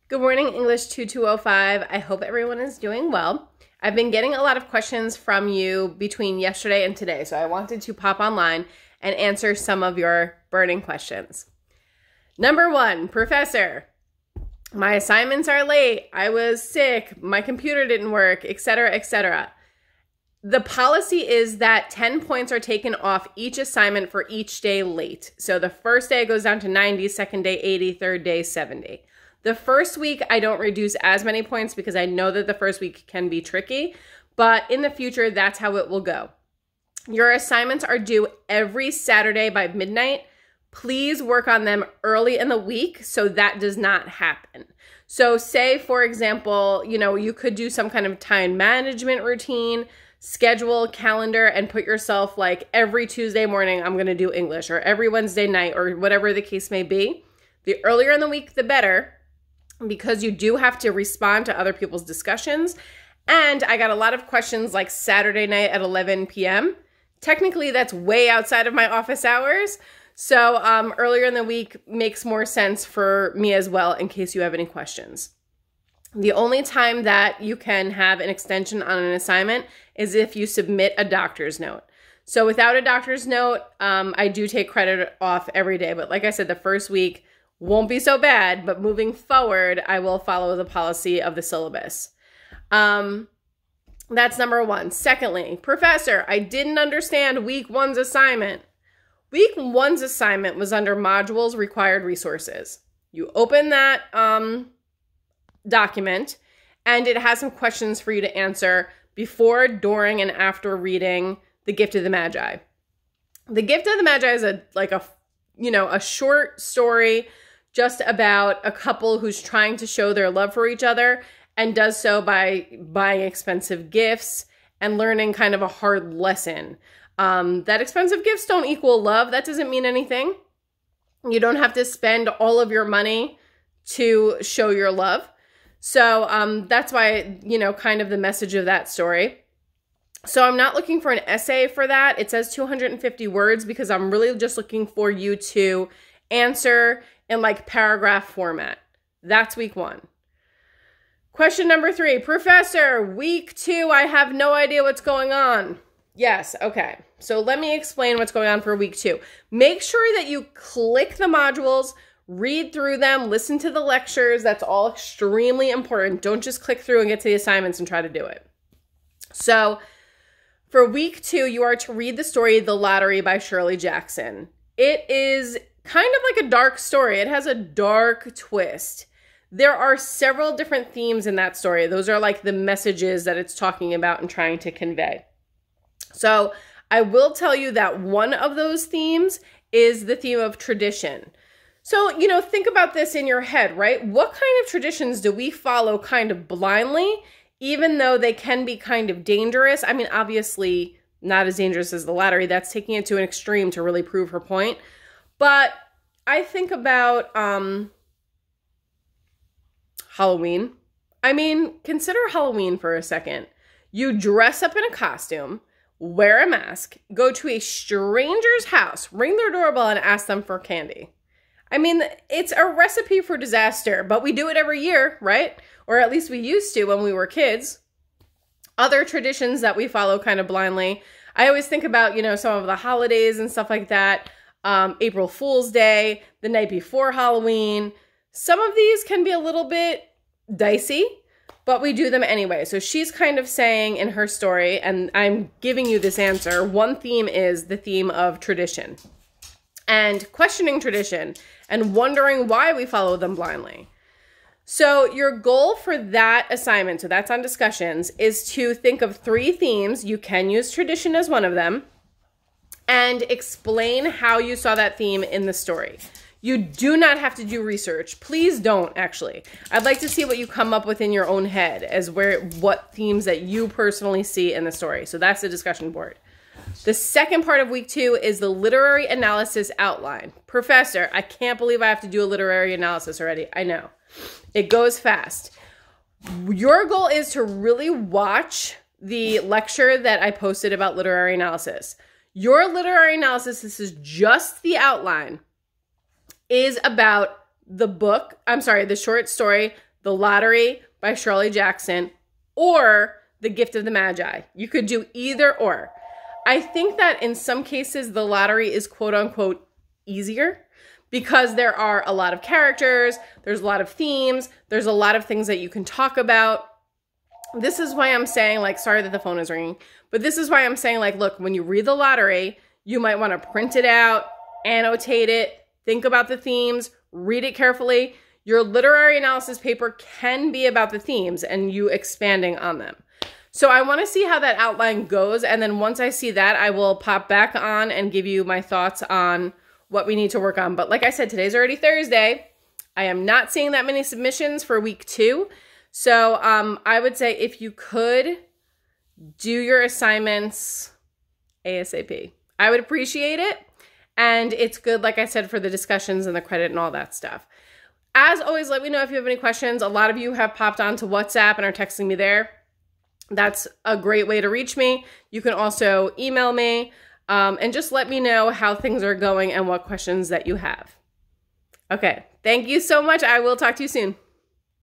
Good morning, English 2205. I hope everyone is doing well. I've been getting a lot of questions from you between yesterday and today, so I wanted to pop online and answer some of your burning questions. Number one, Professor, my assignments are late, I was sick, my computer didn't work, etc., etc. The policy is that 10 points are taken off each assignment for each day late. So the first day goes down to 90, second day 80, third day 70. The first week, I don't reduce as many points because I know that the first week can be tricky, but in the future, that's how it will go. Your assignments are due every Saturday by midnight. Please work on them early in the week so that does not happen. So say, for example, you could do some kind of time management routine, schedule, calendar, and put yourself like every Tuesday morning, I'm going to do English, or every Wednesday night, or whatever the case may be. The earlier in the week, the better, because you do have to respond to other people's discussions. And I got a lot of questions like Saturday night at 11 p.m. Technically, that's way outside of my office hours. So earlier in the week makes more sense for me as well in case you have any questions. The only time that you can have an extension on an assignment is if you submit a doctor's note. So without a doctor's note, I do take credit off every day. But like I said, the first week won't be so bad, but moving forward, I will follow the policy of the syllabus. That's number one. Secondly, Professor, I didn't understand week one's assignment. Week one's assignment was under modules required resources. You open that document and it has some questions for you to answer before, during, and after reading The Gift of the Magi. The Gift of the Magi is a short story just about a couple who's trying to show their love for each other and does so by buying expensive gifts and learning kind of a hard lesson. That expensive gifts don't equal love. That doesn't mean anything. You don't have to spend all of your money to show your love. So that's why, kind of the message of that story. So I'm not looking for an essay for that. It says 250 words because I'm really just looking for you to answer in like paragraph format. That's week one. Question number 3, Professor, week 2, I have no idea what's going on. Yes, okay. So let me explain what's going on for week 2. Make sure that you click the modules, read through them, listen to the lectures. That's all extremely important. Don't just click through and get to the assignments and try to do it. So for week 2, you are to read the story The Lottery by Shirley Jackson. It is kind of like a dark story. It has a dark twist. There are several different themes in that story. Those are like the messages that it's talking about and trying to convey. So I will tell you that one of those themes is the theme of tradition. So, think about this in your head, right? What kind of traditions do we follow kind of blindly, even though they can be kind of dangerous? I mean, obviously not as dangerous as the lottery. That's taking it to an extreme to really prove her point. But I think about Halloween. I mean, consider Halloween for a second. You dress up in a costume, wear a mask, go to a stranger's house, ring their doorbell, and ask them for candy. I mean, it's a recipe for disaster, but we do it every year, right? Or at least we used to when we were kids. Other traditions that we follow kind of blindly. I always think about, some of the holidays and stuff like that. April Fool's Day, the night before Halloween. Some of these can be a little bit dicey, but we do them anyway. So she's kind of saying in her story, and I'm giving you this answer, one theme is the theme of tradition and questioning tradition and wondering why we follow them blindly. So your goal for that assignment, so that's on discussions, is to think of 3 themes. You can use tradition as one of them and explain how you saw that theme in the story. You do not have to do research. Please don't, actually. I'd like to see what you come up with in your own head as what themes that you personally see in the story. So that's the discussion board. The second part of week 2 is the literary analysis outline. Professor, I can't believe I have to do a literary analysis already. I know. It goes fast. Your goal is to really watch the lecture that I posted about literary analysis. Your literary analysis, this is just the outline, is about the short story, The Lottery by Shirley Jackson or The Gift of the Magi. You could do either or. I think that in some cases, The Lottery is quote unquote easier because there are a lot of characters, there's a lot of themes, there's a lot of things that you can talk about. This is why I'm saying, like, sorry that the phone is ringing, but this is why I'm saying, like, look, when you read The Lottery, you might want to print it out, annotate it, think about the themes, read it carefully. Your literary analysis paper can be about the themes and you expanding on them. So I want to see how that outline goes. And then once I see that, I will pop back on and give you my thoughts on what we need to work on. But like I said, today's already Thursday. I am not seeing that many submissions for week 2. So I would say if you could do your assignments ASAP, I would appreciate it. And it's good, like I said, for the discussions and the credit and all that stuff. As always, let me know if you have any questions. A lot of you have popped onto WhatsApp and are texting me there. That's a great way to reach me. You can also email me and just let me know how things are going and what questions that you have. Okay, thank you so much. I will talk to you soon.